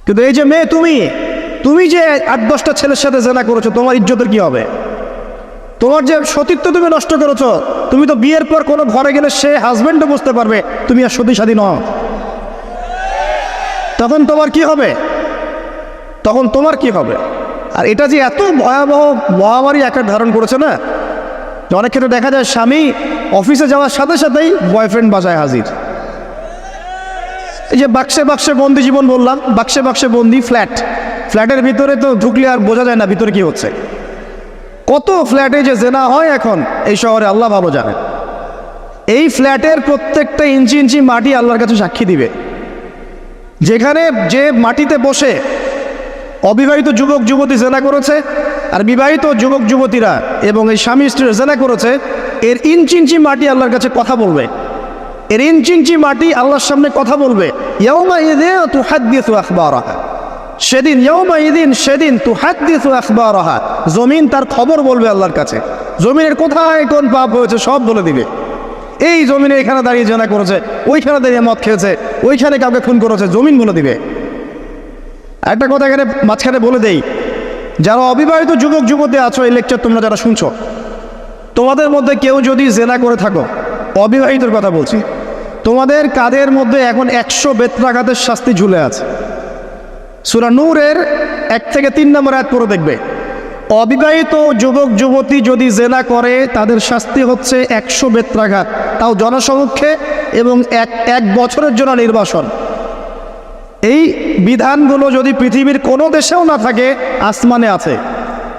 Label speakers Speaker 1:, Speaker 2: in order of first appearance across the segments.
Speaker 1: কিন্তু এই যে মেয়ে, তুমি যে 8-10টা ছেলের সাথে জেনা করেছো, তোমার ইজ্জতের কি হবে? তোমার যে সতীত্ব তুমি নষ্ট করেছো। তুমি তো বিয়ের পর কোনো ঘরে গেলে সে হাজবেন্ডও বুঝতে পারবে তুমি আর সতী সাথী নও। তখন তোমার কি হবে? আর এটা যে এত ভয়াবহ মহামারী আকার ধারণ করেছে না, অনেক ক্ষেত্রে দেখা যায় স্বামী অফিসে যাওয়ার সাথে সাথেই বয়ফ্রেন্ড বাসায় হাজির। এই যে বাক্সে বাক্সে বন্দি জীবন বললাম, বাক্সে বাক্সে বন্দি ফ্ল্যাটের ভিতরে তো ঢুকলে আর বোঝা যায় না ভিতরে কি হচ্ছে। কত ফ্ল্যাটে যে জেনা হয় এখন এই শহরে, আল্লাহ ভালো জানে। এই ফ্ল্যাটের প্রত্যেকটা ইঞ্চি ইঞ্চি মাটি আল্লাহর কাছে সাক্ষী দিবে। যেখানে যে মাটিতে বসে অবিবাহিত যুবক যুবতী জেনা করেছে আর বিবাহিত যুবক যুবতীরা এবং এই স্বামী স্ত্রী জেনা করেছে, এর ইঞ্চি ইঞ্চি মাটি আল্লাহর কাছে কথা বলবে। এর ইঞ্চি ইঞ্চি মাটি আল্লাহর সামনে কথা বলবে। ইয়াউমাইযিন তুহাদ্দিসু আখবারাহা, সেদিন তুহাদ্দিসু আখবারাহা, জমিন তার খবর বলবে আল্লাহর কাছে। জমিনের কোথায় কোন পাপ হয়েছে সব বলে দিবে। এই জমিনে এখানে দাঁড়িয়ে জেনা করেছে, ওইখানে দাঁড়িয়ে মদ খেয়েছে, ওইখানে কাউকে খুন করেছে, জমিন বলে দিবে। একটা কথা এখানে মাঝখানে বলে দেই, যারা অবিবাহিত যুবক যুবতী আছো, এই লেকচার তোমরা যারা শুনছো, তোমাদের মধ্যে কেউ যদি জেনা করে থাকো, অবিবাহিতর কথা বলছি, তোমাদের কাঁধের মধ্যে এখন 100 বেত্রাঘাতের শাস্তি ঝুলে আছে। সূরা নূরের 1 থেকে 3 নম্বর আয়াত পড়ে দেখবে, অবিবাহিত যুবক যুবতী যদি জেনা করে তাদের শাস্তি হচ্ছে 100 বেত্রাঘাত, তাও জনসমক্ষে, এবং এক বছরের জন্য নির্বাসন। এই বিধানগুলো যদি পৃথিবীর কোনো দেশেও না থাকে, আসমানে আছে।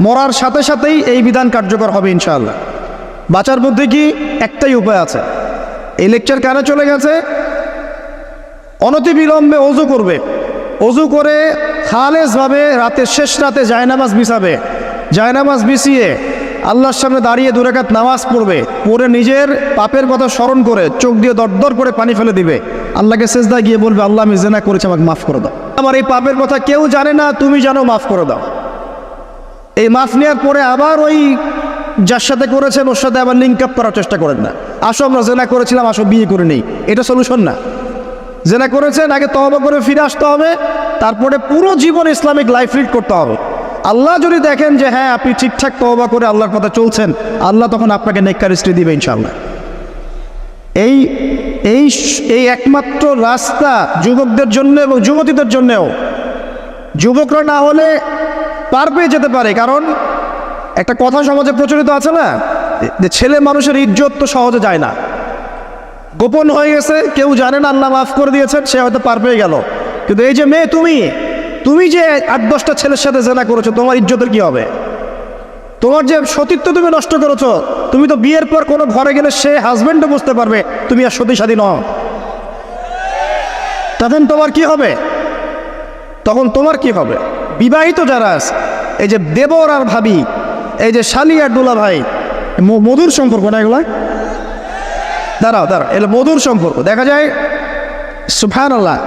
Speaker 1: মরার সাথে সাথেই এই বিধান কার্যকর হবে ইনশাআল্লাহ। বাঁচার মধ্যে কি একটাই উপায় আছে। এই লেকচার কানে চলে গেছে, অনতিবিলম্বে অজু করবে। অজু করে খালেসভাবে রাতের শেষ রাতে জায়নামাজ বিছাবে। জায়নামাজ বিছিয়ে আল্লাহর সামনে দাঁড়িয়ে 2 রাকাত নামাজ পড়বে। পড়ে নিজের পাপের কথা স্মরণ করে চোখ দিয়ে দরদর করে পানি ফেলে দিবে। আল্লাহকে সেজদা গিয়ে বলবে, আল্লাহ আমি জেনা করেছি, আমাকে মাফ করে দাও। আমার এই পাপের কথা কেউ জানে না, তুমি জানো, মাফ করে দাও। এই মাফ নেওয়ার পরে আবার ওই যার সাথে করেছেন ওর সাথে আবার লিঙ্ক আপ করার চেষ্টা করেন না। আসো আমরা জেনা করেছিলাম, আসো বিয়ে করে নেই, এটা সলিউশন না। জেনা করেছেন, আগে তওবা করে ফিরে আসতে হবে, তারপরে পুরো জীবন ইসলামিক লাইফ লিড করতে হবে। আল্লাহ যদি দেখেন যে হ্যাঁ আপনি ঠিকঠাক তওবা করে আল্লাহর কথা চলছেন, আল্লাহ তখন আপনাকে নেককার স্ত্রী দিবে ইনশাআল্লাহ। এই এই এই একমাত্র রাস্তা যুবকদের জন্য এবং যুবতীদের জন্যেও। যুবকরা না হলে পার পেয়ে যেতে পারে, কারণ একটা কথা সমাজে প্রচলিত আছে না, যে ছেলে মানুষের ইজ্জত তো সহজে যায় না, গোপন হয়ে গেছে, কেউ জানে না, আল্লাহ মাফ করে দিয়েছেন, সে হয়তো পার পেয়ে গেল। কিন্তু এই যে মেয়ে, তুমি যে 8-10টা ছেলের সাথে জেনা করেছো, তোমার ইজ্জতের কি হবে? তোমার যে সতীত্ব তুমি নষ্ট করেছো। তুমি তো বিয়ের পর কোনো ঘরে গেলে সে হাজবেন্ডও বুঝতে পারবে তুমি আর সতী সাথী নও। তখন তোমার কি হবে? বিবাহিত যারা আছে, এই যে দেবর আর ভাবি, এই যে শালি আর দুলা ভাই, মধুর সম্পর্ক না এগুলা? দাঁড়াও, এগুলো মধুর সম্পর্ক। দেখা যায় সুবহানাল্লাহ,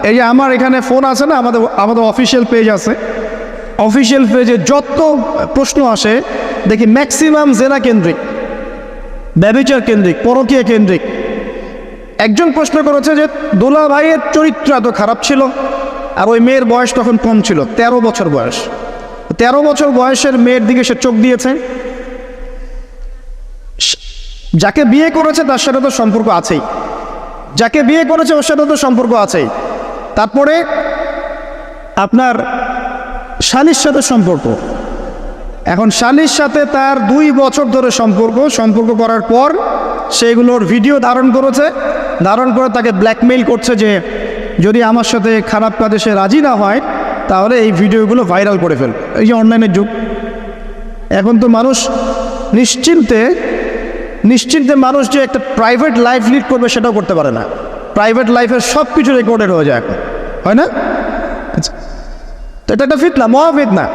Speaker 1: এই যে আমার এখানে ফোন আছে না, আমাদের অফিসিয়াল পেজ আছে, অফিসিয়াল পেজে যত প্রশ্ন আসে দেখি ম্যাক্সিমাম জেনা কেন্দ্রিক, ব্যভিচার কেন্দ্রিক, পরকীয়া কেন্দ্রিক। একজন প্রশ্ন করেছে যে দুলা ভাইয়ের চরিত্র এত খারাপ ছিল, আর ওই মেয়ের বয়স তখন কম ছিল, 13 বছর বয়স। 13 বছর বয়সের মেয়ের দিকে সে চোখ দিয়েছে। যাকে বিয়ে করেছে তার সাথে তো সম্পর্ক আছেই, যাকে বিয়ে করেছে ওর সাথে তো সম্পর্ক আছেই। তারপরে আপনার শালীর সাথে সম্পর্ক। এখন শালীর সাথে তার 2 বছর ধরে সম্পর্ক করার পর সেগুলোর ভিডিও ধারণ করে তাকে ব্ল্যাকমেইল করছে যে যদি আমার সাথে খারাপ কাজে সে রাজি না হয় তাহলে এই ভিডিওগুলো ভাইরাল করে ফেলবে। এই যে অনলাইনের যুগ, এখন তো মানুষ নিশ্চিন্তে মানুষ যে একটা প্রাইভেট লাইফ লিড করবে সেটাও করতে পারে না। প্রাইভেট লাইফের সব কিছু রেকর্ডেড হয়ে যায় এখন, হয় না? আচ্ছা, তো এটা একটা ফিতনা, মহাফিতনা।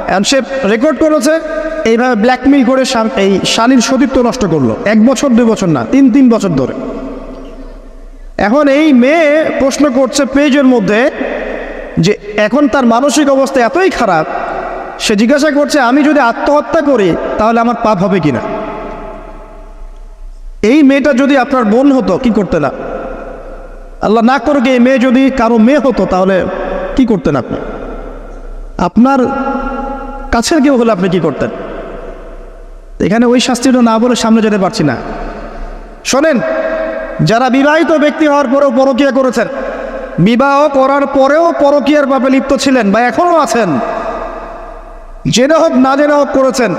Speaker 1: এখন সে রেকর্ড করেছে, এইভাবে ব্ল্যাকমেইল করে এই শালীর সতীত্ব নষ্ট করলো। 1 বছর 2 বছর না, 3 বছর ধরে। এখন এই মেয়ে প্রশ্ন করছে পেজের মধ্যে যে এখন তার মানসিক অবস্থা এতই খারাপ, সে জিজ্ঞাসা করছে আমি যদি আত্মহত্যা করি তাহলে আমার পাপ হবে কিনা। এই মেয়েটা যদি আপনার বোন হতো কি করতে না, আল্লাহ না করুক এই মেয়ে যদি কারো মেয়ে হতো তাহলে কি করতেন আপনি? আপনার কাছের কেউ হলে আপনি কি করতেন? এখানে ওই শাস্তিটা না বলে সামনে যেতে পারছি না। শোনেন, যারা বিবাহিত ব্যক্তি হওয়ার পরেও পরকীয়া করেছেন, বিবাহ করার পরেও পরকীয়ার পাপে লিপ্ত ছিলেন বা এখনও আছেন, জেনে হোক না জেনে হোক করেছেন,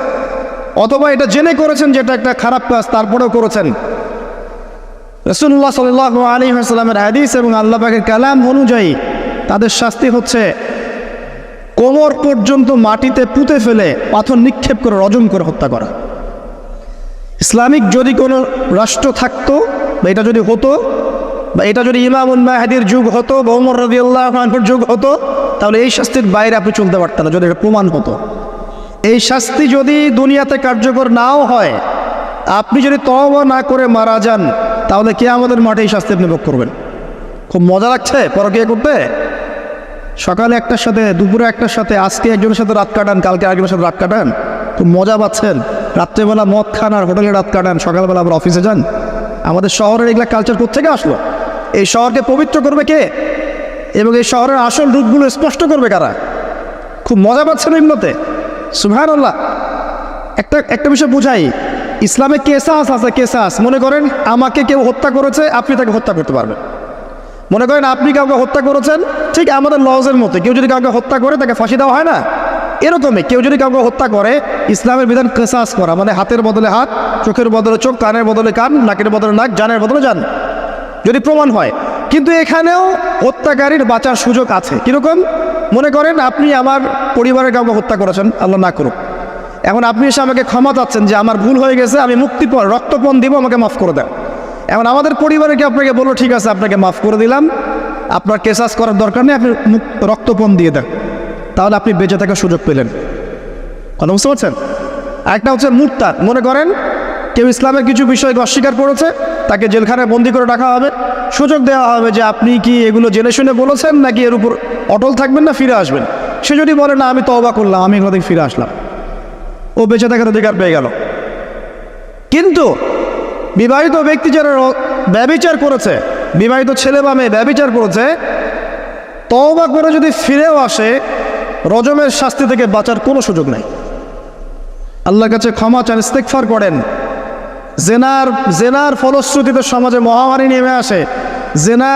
Speaker 1: অথবা এটা জেনে করেছেন যেটা একটা খারাপ কাজ তারপরেও করেছেন, রাসূলুল্লাহ সাল্লাল্লাহু আলাইহি ওয়াসাল্লামের হাদিস এবং আল্লাহ পাকের কালাম অনুযায়ী তাদের শাস্তি হচ্ছে কোমর পর্যন্ত মাটিতে পুঁতে ফেলে পাথর নিক্ষেপ করে রজম করে হত্যা করা। ইসলামিক যদি কোনো রাষ্ট্র থাকতো বা এটা যদি হতো, বা এটা যদি ইমামুল মাহদির যুগ হতো বা ওমর রাদিয়াল্লাহু আনহুর যুগ হতো, তাহলে এই শাস্তির বাইরে আপনি চলতে পারতেন না যদি এটা প্রমাণ হতো। এই শাস্তি যদি দুনিয়াতে কার্যকর নাও হয়, আপনি যদি তওবা না করে মারা যান, তাহলে কিয়ামতের মাঠে এই শাস্তি আপনি ভোগ করবেন। খুব মজা লাগছে পরকীয়া করতে। সকালে একটার সাথে, দুপুরে একটার সাথে, আজকে একজনের সাথে রাত কাটান, কালকে আরেকজনের সাথে রাত কাটান, খুব মজা পাচ্ছেন। রাত্রেবেলা মদ খান আর হোটেলে রাত কাটান, সকালবেলা আবার অফিসে যান। আমাদের শহরের এগুলা কালচার কোত্থেকে আসলো? এই শহরকে পবিত্র করবে কে এবং এই শহরের আসল রূপগুলো স্পষ্ট করবে কারা? খুব মজা পাচ্ছেন এগুলোতে। সুবহানাল্লাহ। একটা বিষয় বুঝাই, ইসলামে কেসাস আছে, কেসাস। মনে করেন আমাকে কেউ হত্যা করেছে, আপনি তাকে হত্যা করতে পারবেন। মনে করেন আপনি কাউকে হত্যা করেছেন, ঠিক আমাদের লজের মতো কেউ যদি কাউকে হত্যা করে তাকে ফাঁসি দেওয়া হয় না, এরকমই কেউ যদি কাউকে হত্যা করে, ইসলামের বিধান কেসাস করা, মানে হাতের বদলে হাত, চোখের বদলে চোখ, কানের বদলে কান, নাকের বদলে নাক, জানের বদলে জান, যদি প্রমাণ হয়। কিন্তু এখানেও হত্যাকারীর বাঁচার সুযোগ আছে। কীরকম? মনে করেন আপনি আমার পরিবারের কাউকে হত্যা করেছেন, আল্লাহ না করুক। এখন আপনি এসে আমাকে ক্ষমা চাচ্ছেন যে আমার ভুল হয়ে গেছে, আমি মুক্তিপণ রক্তপণ দিব, আমাকে মাফ করে দেন। এখন আমাদের পরিবারকে আপনাকে বললো ঠিক আছে আপনাকে মাফ করে দিলাম, আপনার কেসাস করার দরকার নেই, আপনি রক্তপণ দিয়ে দেন, তাহলে আপনি বেঁচে থাকার সুযোগ পেলেন। কথা বুঝতে পারছেন? আরেকটা হচ্ছে মুরতাদ। মনে করেন কেউ ইসলামের কিছু বিষয়কে অস্বীকার করেছে, তাকে জেলখানায় বন্দি করে রাখা হবে, সুযোগ দেওয়া হবে যে আপনি কি এগুলো জেনে শুনে বলেছেন নাকি এর উপর অটল থাকবেন না ফিরে আসবেন। সে যদি বলে না আমি তওবা করলাম, আমি এগুলো থেকে ফিরে আসলাম, ও বেঁচে থাকার অধিকার পেয়ে গেল। কিন্তু বিবাহিত ব্যক্তি যারা ব্যভিচার করেছে, বিবাহিত ছেলে বা মেয়ে ব্যভিচার করেছে, তওবা করে যদি ফিরেও আসে, রজমের শাস্তি থেকে বাঁচার কোনো সুযোগ নেই। আল্লাহর কাছে ক্ষমা চান, ইস্তেগফার করেন। জেনার ফলশ্রুতিতে সমাজে মহামারী নেমে আসে। জেনা,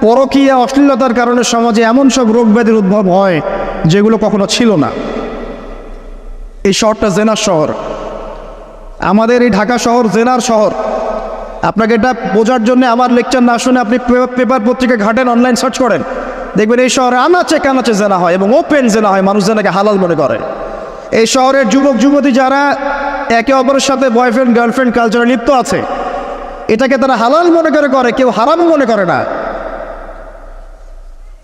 Speaker 1: পরকীয়া, অশ্লীলতার কারণে সমাজে এমন সব রোগ ব্যাধির উদ্ভব হয় যেগুলো কখনো ছিল না। এই শহরটা জেনার শহর। আমাদের এই ঢাকা শহর জেনার শহর। আপনাকে এটা বোঝার জন্য আমার লেকচার না শুনে আপনি পেপার পত্রিকা ঘাটেন, অনলাইন সার্চ করেন, দেখবেন এই শহরে আনাচে কানাচে জেনা হয় এবং ওপেন জেনা হয়, মানুষ জেনাকে হালাল মনে করে। এই শহরের যুবক যুবতী যারা একে অপরের সাথে বয়ফ্রেন্ড গার্লফ্রেন্ড কালচারে লিপ্ত আছে, এটাকে তারা হালাল মনে করে, কেউ হারাম মনে করে না।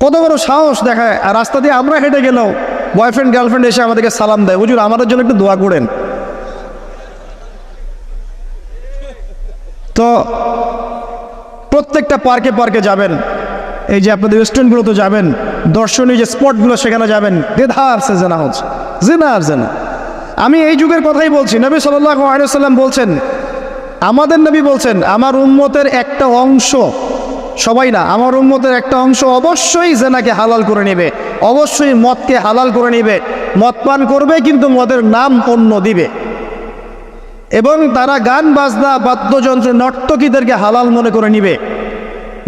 Speaker 1: কত বড় সাহস দেখায়। আর রাস্তা দিয়ে আমরা হেঁটে গেলেও বয়ফ্রেন্ড গার্লফ্রেন্ড এসে আমাদেরকে সালাম দেয়, হুজুর আমাদের জন্য একটু দোয়া করেন। তো প্রত্যেকটা পার্কে পার্কে যাবেন, এই যে আপনাদের রেস্টুরেন্টগুলোতে যাবেন, দর্শনীয় যে স্পটগুলো সেখানে যাবেন, দেধার সে জেনা হচ্ছে, জেনা আর জেনা। আমি এই যুগের কথাই বলছি। নবী সাল্লাল্লাহু আলাইহি ওয়াসাল্লাম বলছেন, আমাদের নবী বলছেন, আমার উম্মতের একটা অংশ, সবাই না, আমার উম্মতের একটা অংশ অবশ্যই জেনাকে হালাল করে নেবে, অবশ্যই মদকে হালাল করে নেবে, মদ পান করবে কিন্তু মদের নাম অন্য দিবে, এবং তারা গান বাজনা বাদ্যযন্ত্র নর্তকীদেরকে হালাল মনে করে নিবে।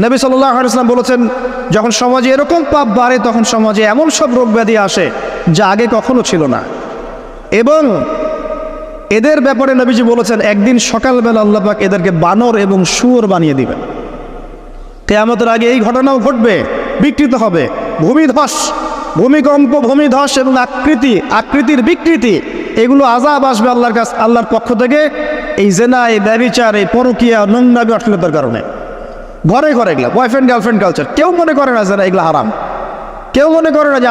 Speaker 1: নবী সাল্লাল্লাহু আলাইহি ওয়াসাল্লাম বলেছেন, যখন সমাজে এরকম পাপ বাড়ে তখন সমাজে এমন সব রোগ ব্যাধি আসে যা আগে কখনো ছিল না। এবং এদের ব্যাপারে নবীজি বলেছেন, একদিন সকালবেলা আল্লাহ পাক এদেরকে বানর এবং শুয়োর বানিয়ে দিবেন। কিয়ামতের আগে এই ঘটনাও ঘটবে, বিকৃত হবে। ভূমিধস, ভূমিকম্প, ভূমিধস এবং আকৃতির বিকৃতি, এগুলো আযাব আসবে আল্লাহর কাছে, আল্লাহর পক্ষ থেকে, এই জেনা, এই ব্যভিচার, এই পরকীয়া, নোংরামি, অশ্লীলতার কারণে। ঘরে ঘরে এগুলা বয়ফ্রেন্ড গার্লফ্রেন্ড কালচার। কেউ মনে করে না যে এগুলো হারাম, কেউ মনে করে না যে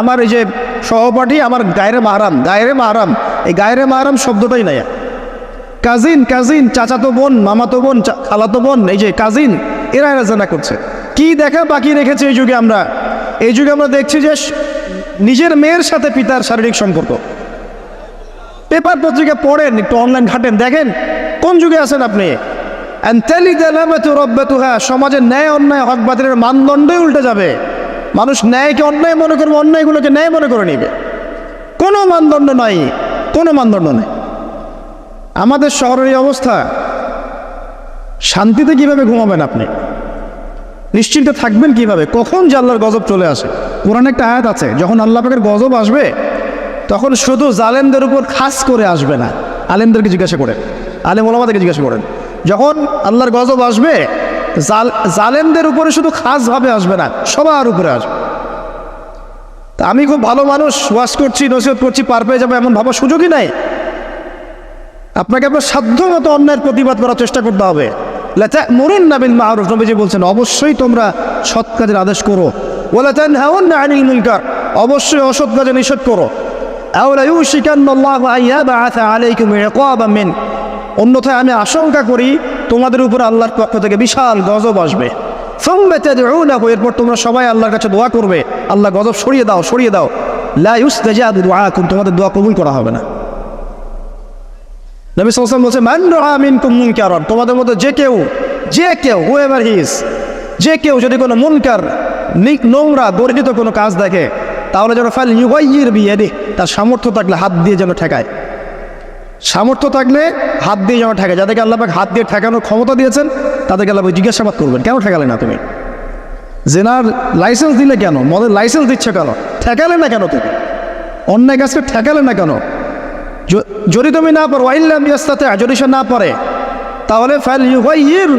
Speaker 1: আমার এই যে সহপাঠী আমার গায়রে মাহরাম। এই গায়রে মাহরাম শব্দটাই নাই। কাজিন, চাচাতো বোন, মামাতো বোন, খালাতো বোন, এই যে কাজিন, এরা জেনা করছে। কি দেখা বাকি রেখেছে এই যুগে আমরা? এই যুগে আমরা দেখছি যে নিজের মেয়ের সাথে পিতার শারীরিক সম্পর্ক। পেপার পত্রিকা পড়েন, একটু অনলাইন ঘাটেন, দেখেন কোন যুগে আছেন আপনি। সমাজের ন্যায় অন্যায় হক বাতিলের মানদণ্ডই উল্টে যাবে। মানুষ ন্যায়কে অন্যায় মনে করবে, অন্যায়গুলোকে ন্যায় মনে করে নিবে। কোনো মানদণ্ড নাই, কোনো মানদণ্ড নেই। আমাদের শহরের এই অবস্থা, শান্তিতে কিভাবে ঘুমাবেন আপনি? নিশ্চিন্তে থাকবেন কিভাবে? কখন যে আল্লাহর গজব চলে আসে। কোরআনে একটা আয়াত আছে, যখন আল্লাহ পাকের গজব আসবে তখন শুধু জালেমদের উপর খাস করে আসবে না। আলেমদেরকে জিজ্ঞাসা করেন, আলেম ওলামাদেরকে জিজ্ঞাসা করেন, যখন আল্লাহর গজব আসবে জালেমদের উপরে শুধু খাসভাবে আসবে না, সবার উপরে আসবে। তা আমি খুব ভালো মানুষ, ওয়াজ করছি, নসিহত করছি, পার পেয়ে যাবো এমন ভাবার সুযোগই নাই। আপনাকে আপনার সাধ্যমতো অন্যায়ের প্রতিবাদ করার চেষ্টা করতে হবে। লাতা'মুরুন্না বিল মা'রুফ, নবীজি বলছেন অবশ্যই তোমরা সৎ কাজের আদেশ করো। ওয়ালা তানহাউন্না আনিল মুনকার, অবশ্যই অসৎ কাজে নিষেধ করো। আও লা ইউশিকান্নাল্লাহু আন ইয়াবআসা আলাইকুম ইকাবাম মিন, অন্যথায় আমি আশঙ্কা করি তোমাদের উপর আল্লাহর পক্ষ থেকে বিশাল গজব আসবে। সুম্মা তাদউনাহু, এরপর তোমরা সবাই আল্লাহর কাছে দোয়া করবে, আল্লাহ গজব সরিয়ে দাও, সরিয়ে দাও। লা ইউস্তাজাবু দুআকুম, তোমাদের দোয়া কবুল করা হবে না। নবী সাল্লাল্লাহু আলাইহি ওয়াসাল্লাম বলছে মান রাআ মিনকুম মুনকারান, তোমাদের মধ্যে যে কেউ হুএভার হি ইজ, যে কেউ যদি কোনো মুনকার, নোংরা গর্হিত কোনো কাজ দেখে, তাহলে যেন ফাল ইউগাইয়ির বিয়াদিহি, তার সামর্থ্য থাকলে হাত দিয়ে যেন ঠেকায়। সামর্থ্য থাকলে হাত দিয়ে যেন ঠেকায়। যাদেরকে আল্লাহ পাক হাত দিয়ে ঠেকানোর ক্ষমতা দিয়েছেন তাদেরকে আল্লাহ জিজ্ঞাসাবাদ করবেন, কেন ঠেকালে না তুমি? জেনার লাইসেন্স দিলে কেন? মদের লাইসেন্স দিচ্ছে কেন? ঠেকালে না কেন তুমি? অন্যায় কাজকে ঠেকালে না কেন? যদি তুমি না পারো, ওয়াইল্লাম ইয়াস্তাতি, যদি সে না পারে, তাহলে ফাল ইউগাইয়ির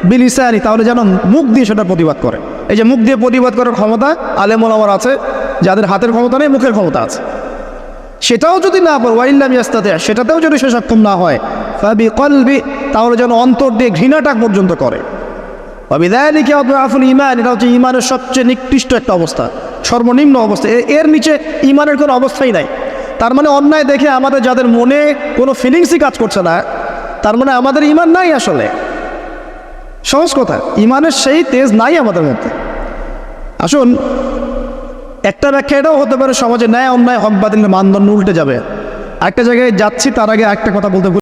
Speaker 1: বিলিসানি, তাহলে যেন মুখ দিয়ে সেটা প্রতিবাদ করে। এই যে মুখ দিয়ে প্রতিবাদ করার ক্ষমতা আলেম ওলামার আছে, যাদের হাতের ক্ষমতা নেই, মুখের ক্ষমতা আছে। সেটাও যদি না পারো, ওয়াইল্লাম ইয়াস্তাতি, সেটাতেও যদি সে সক্ষম না হয়, ফাবিকলবি, তাহলে যেন অন্তর দিয়ে ঘৃণাটা পর্যন্ত করে। ওয়াবিযালিকা আদআফুল ঈমান, এটা হচ্ছে ঈমানের সবচেয়ে নিকৃষ্ট একটা অবস্থা, সর্বনিম্ন অবস্থা। এর নিচে ঈমানের কোনো অবস্থাই নাই। তার মানে অন্যায় দেখে আমাদের যাদের মনে কোনো ফিলিংসই কাজ করছে না, তার মানে আমাদের ঈমান নাই আসলে। সহজ কথা, ঈমানের সেই তেজ নাই আমাদের মধ্যে। আসুন, একটা ব্যাখ্যা এটাও হতে পারে সমাজে ন্যায় অন্যায় হক বাতিলের মানদণ্ড উল্টে যাবে। একটা জায়গায় যাচ্ছি, তার আগে একটা কথা বলতে